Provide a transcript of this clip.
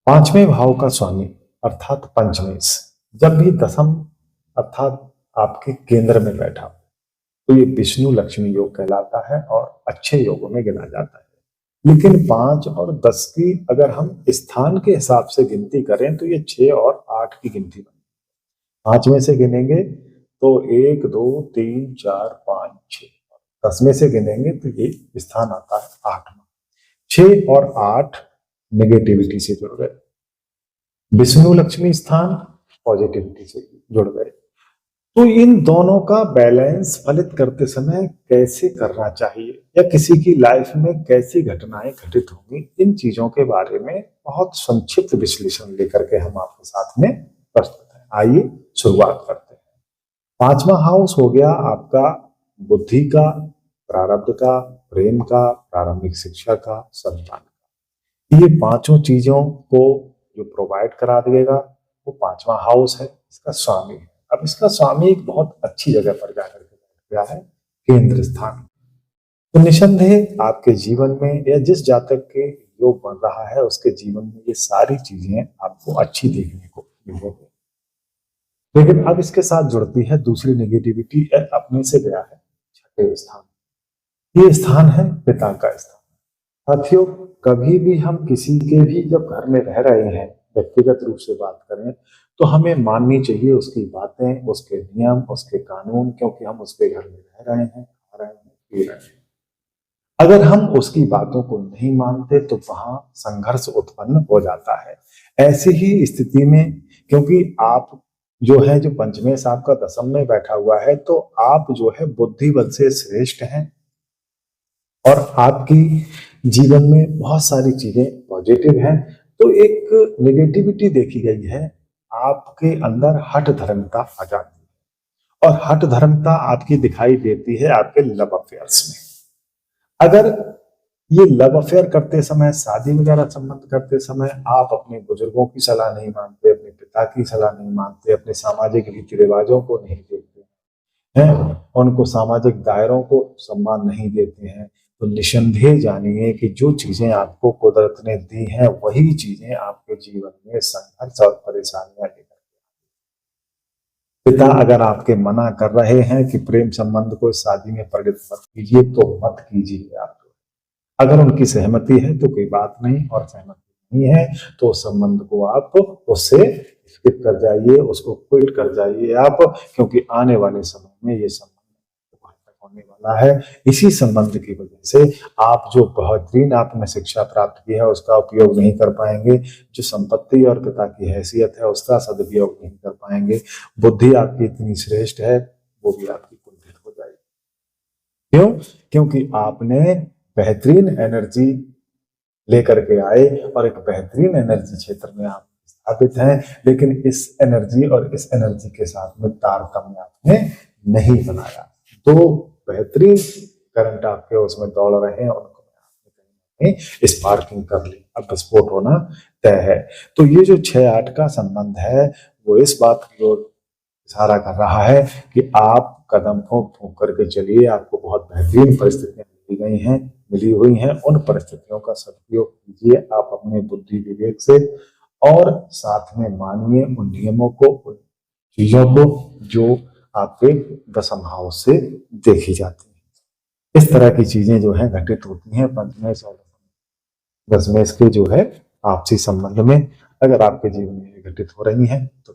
पांचवें भाव का स्वामी अर्थात पंचमेश जब भी दसम अर्थात आपके केंद्र में बैठा हो तो ये विष्णु लक्ष्मी योग कहलाता है और अच्छे योगों में गिना जाता है। लेकिन 5 और 10 की अगर हम स्थान के हिसाब से गिनती करें तो ये 6 और 8 की गिनती बनी। 5 में से गिनेंगे तो 1 2 3 4 5 6, 10 में से गिनेंगे तो ये स्थान आता है 8वां। 6 और 8 नेगेटिविटी से जुड़ गए, विष्णु लक्ष्मी स्थान पॉजिटिविटी से जुड़ गए। तो इन दोनों का बैलेंस फलित करते समय कैसे करना चाहिए या किसी की लाइफ में कैसी घटनाएं घटित होंगी, इन चीजों के बारे में बहुत संक्षिप्त विश्लेषण लेकर के हम आपके साथ में प्रस्तुत हैं। आइए शुरुआत करते हैं। पांचवा हाउस हो गया आपका बुद्धि का, प्रारब्ध का, प्रेम का, प्रारंभिक शिक्षा का, संतान का। ये पांचों चीजों को जो प्रोवाइड करा देगा वो पांचवा हाउस है, इसका स्वामी है। अब इसका स्वामी एक बहुत अच्छी जगह पर जाकर के बैठ गया है, केंद्र स्थान। तो निसंदेह आपके जीवन में या जिस जातक के योग बन रहा है उसके जीवन में ये सारी चीजें आपको अच्छी देखने को मिलेगी। लेकिन अब इसके साथ जुड़ती है दूसरी नेगेटिविटी, अपने से गया है छठे स्थान। ये स्थान है पिता का स्थान। साथियों, कभी भी हम किसी के भी जब घर में रह रहे हैं, व्यक्तिगत रूप से बात करें तो हमें माननी चाहिए उसकी बातें, उसके नियम, उसके कानून, क्योंकि हम उसके घर में रह रहे हैं, खा रहे हैं, पी रहे हैं। अगर हम उसकी बातों को नहीं मानते तो वहां संघर्ष उत्पन्न हो जाता है। ऐसी ही स्थिति में, क्योंकि आप जो है जो पंचमेश आपका दसम में बैठा हुआ है, तो आप जो है बुद्धि बल से श्रेष्ठ हैं और आपकी जीवन में बहुत सारी चीजें पॉजिटिव हैं। तो एक नेगेटिविटी देखी गई है, आपके अंदर हठ धर्मता आ जाती है और हठ धर्मता आपकी दिखाई देती है आपके लव अफेयर्स में। अगर ये लव अफेयर करते समय, शादी वगैरह संबंध करते समय आप अपने बुजुर्गों की सलाह नहीं मानते, अपने पिता की सलाह नहीं मानते, अपने सामाजिक रीति रिवाजों को नहीं देखते हैं, उनको सामाजिक दायरों को सम्मान नहीं देते हैं, तो निसंदेह जानिए कि जो चीजें आपको कुदरत ने दी हैं वही चीजें आपके जीवन में संघर्ष और परेशानियां लेकर। पिता अगर आपके मना कर रहे हैं कि प्रेम संबंध को शादी में परिणत मत कीजिए तो मत कीजिए। आप अगर उनकी सहमति है तो कोई बात नहीं, और सहमति नहीं है तो संबंध को आप उससे स्किप कर जाइए, उसको क्विट कर जाइए आप, क्योंकि आने वाले समय में ये संबंध होने वाला है। इसी संबंध की वजह से आप जो बेहतरीन आपने शिक्षा प्राप्त की है उसका उपयोग नहीं कर पाएंगे, जो संपत्ति और पिता की हैसियत है उसका सदुपयोग नहीं कर पाएंगे। बुद्धि आपकी इतनी श्रेष्ठ है वो भी आपकी कुंठित हो जाएगी। क्यों? क्योंकि आपने बेहतरीन एनर्जी लेकर के आए और एक बेहतरीन एनर्जी क्षेत्र में आप स्थापित हैं, लेकिन इस एनर्जी और इस एनर्जी के साथ में तारतम्य आपने नहीं बनाया। तो बेहतरीन करंट आपके उसमें दौड़ रहे हैं, उनको आपने स्पार्किंग कर ली, अब विस्फोट होना तय है। तो ये जो 6-8 का संबंध है वो इस बात की ओर इशारा कर रहा है कि आप कदम फूंक फूंक करके चलिए। आपको बहुत बेहतरीन परिस्थितियां मिली हुई हैं, उन परिस्थितियों का सदुपयोग कीजिए आप अपने बुद्धि विवेक से, और साथ में मानिए उन नियमों को, उन चीजों को जो आपके दसम हाउस से देखी जाती है। इस तरह की चीजें जो है घटित होती हैं पंचमेश और दसमेश के जो है आपसी संबंध में। अगर आपके जीवन में घटित हो रही हैं तो